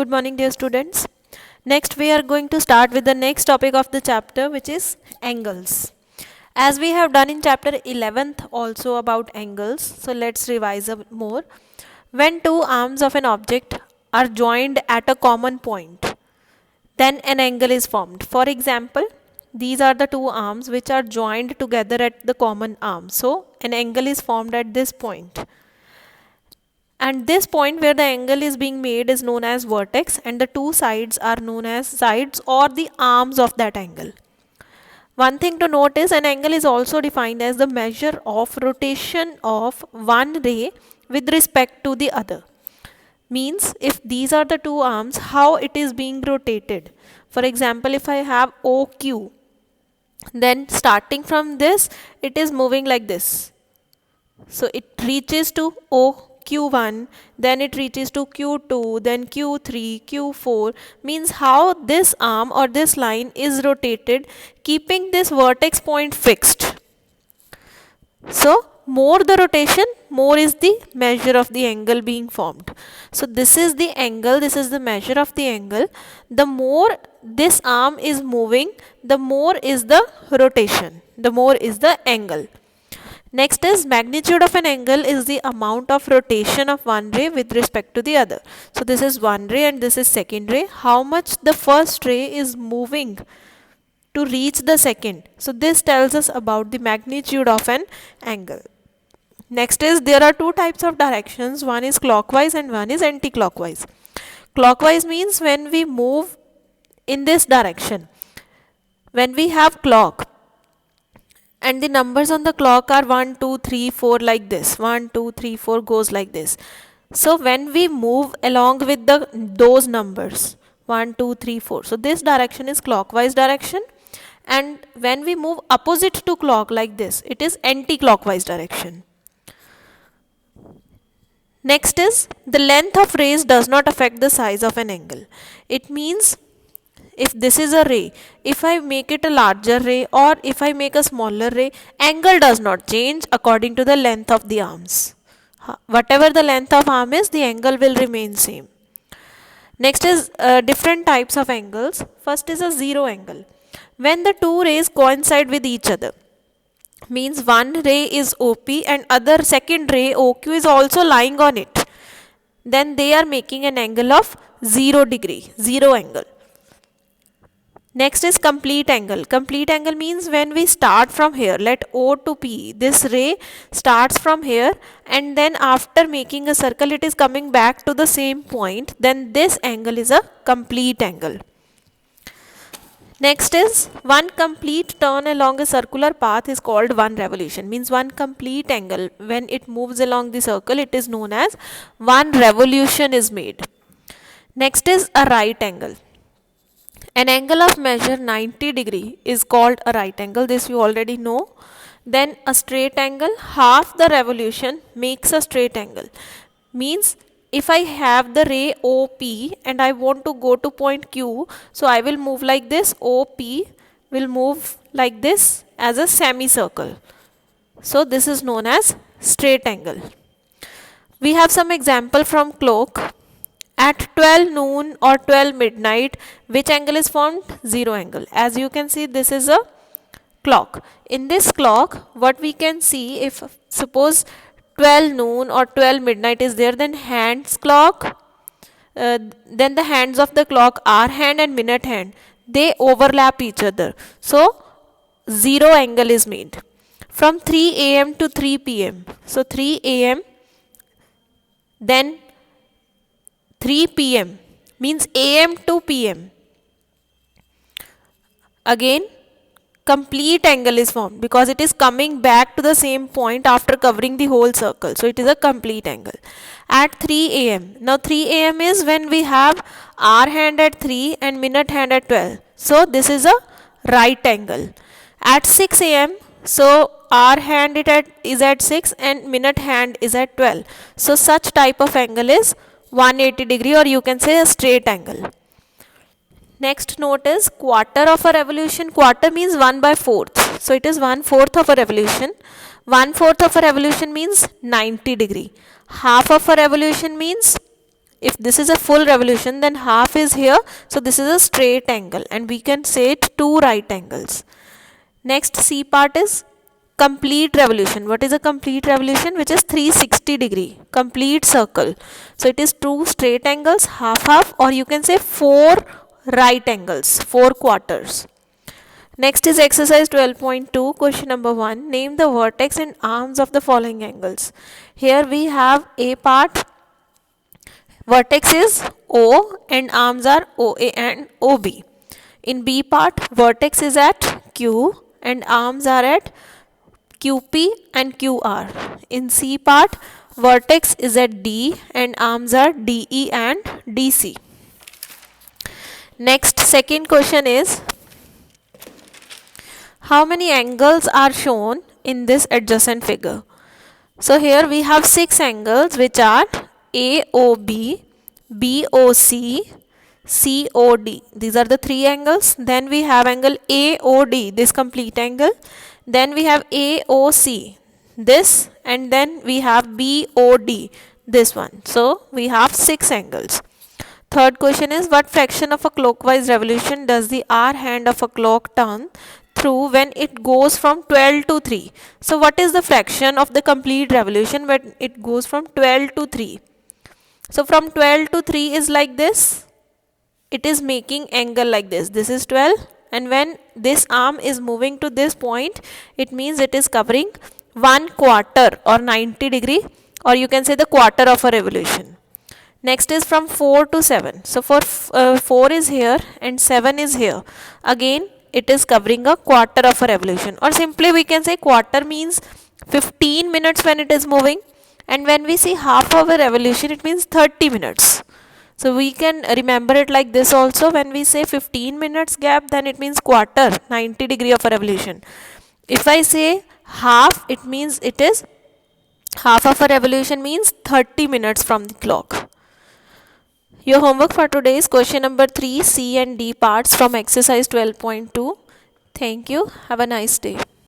Good morning, dear students. Next, we are going to start with the next topic of the chapter, which is angles. As we have done in chapter 11th also about angles, so let's revise a bit more. When two arms of an object are joined at a common point, then an angle is formed. For example, these are the two arms which are joined together at the common arm. So, an angle is formed at this point. And this point where the angle is being made is known as vertex, and the two sides are known as sides or the arms of that angle. One thing to note is an angle is also defined as the measure of rotation of one ray with respect to the other. Means if these are the two arms, how it is being rotated. For example, if I have OQ, then starting from this, it is moving like this. So it reaches to Q1, then it reaches to Q2, then Q3, Q4, means how this arm or this line is rotated, keeping this vertex point fixed. So more the rotation, more is the measure of the angle being formed. So this is the angle, this is the measure of the angle. The more this arm is moving, the more is the rotation, the more is the angle. Next is magnitude of an angle is the amount of rotation of one ray with respect to the other. So this is one ray and this is second ray. How much the first ray is moving to reach the second. So this tells us about the magnitude of an angle. Next is there are two types of directions. One is clockwise and one is anti-clockwise. Clockwise means when we move in this direction. When we have clock, and the numbers on the clock are 1, 2, 3, 4 like this. 1, 2, 3, 4 goes like this. So when we move along with those numbers 1, 2, 3, 4. So this direction is clockwise direction, and when we move opposite to clock like this, it is anti-clockwise direction. Next is the length of rays does not affect the size of an angle. It means if this is a ray, if I make it a larger ray or if I make a smaller ray, angle does not change according to the length of the arms. Whatever the length of arm is, the angle will remain same. Next is different types of angles. First is a zero angle. When the two rays coincide with each other, means one ray is OP and other second ray OQ is also lying on it, then they are making an angle of 0 degree, zero angle. Next is complete angle. Complete angle means when we start from here, let O to P, this ray starts from here and then after making a circle it is coming back to the same point, then this angle is a complete angle. Next is one complete turn along a circular path is called one revolution. Means one complete angle, when it moves along the circle, it is known as one revolution is made. Next is a right angle. An angle of measure 90 degree is called a right angle. This you already know. Then a straight angle, half the revolution makes a straight angle. Means if I have the ray OP and I want to go to point Q, so I will move like this. OP will move like this as a semicircle. So this is known as straight angle. We have some example from clock. At 12 noon or 12 midnight, which angle is formed? Zero angle. As you can see, this is a clock. In this clock, what we can see, if suppose 12 noon or 12 midnight is there, then hands clock, then the hands of the clock, hour hand and minute hand, they overlap each other. So, zero angle is made. From 3 a.m. to 3 p.m. So, 3 a.m. then 3 p.m. means AM to PM. Again, complete angle is formed because it is coming back to the same point after covering the whole circle. So it is a complete angle. At 3 a.m. Now 3 a.m. is when we have hour hand at 3 and minute hand at 12. So this is a right angle. At 6 a.m. so hour hand is at 6 and minute hand is at 12. So such type of angle is 180 degree, or you can say a straight angle. Next note is quarter of a revolution. Quarter means 1/4. So it is 1/4 of a revolution. 1/4 of a revolution means 90 degree. Half of a revolution means if this is a full revolution, then half is here, so this is a straight angle and we can say it two right angles. Next C part is complete revolution. What is a complete revolution? Which is 360 degree, complete circle. So it is two straight angles, half half, or you can say four right angles, 4 quarters. Next is exercise 12.2, question number 1. Name the vertex and arms of the following angles. Here we have A part, vertex is O and arms are OA and OB. In B part, vertex is at Q and arms are at QP and QR. In C part, vertex is at D and arms are DE and DC. Next, second question is, how many angles are shown in this adjacent figure? So here we have 6 angles which are AOB, BOC, COD. These are the 3 angles. Then we have angle AOD, this complete angle. Then we have AOC, this, and then we have BOD, this one. So we have 6 angles. Third question is, what fraction of a clockwise revolution does the R hand of a clock turn through when it goes from 12 to 3? So what is the fraction of the complete revolution when it goes from 12 to 3? So from 12 to 3 is like this. It is making angle like this. This is 12, and when this arm is moving to this point, it means it is covering 1/4 or 90 degree, or you can say the quarter of a revolution. Next is from 4 to 7. So for 4 is here and 7 is here. Again, it is covering a quarter of a revolution, or simply we can say quarter means 15 minutes when it is moving, and when we see half of a revolution, it means 30 minutes. So we can remember it like this also. When we say 15 minutes gap, then it means quarter, 90 degree of a revolution. If I say half, it means it is half of a revolution means 30 minutes from the clock. Your homework for today is question number 3, C and D parts from exercise 12.2. Thank you. Have a nice day.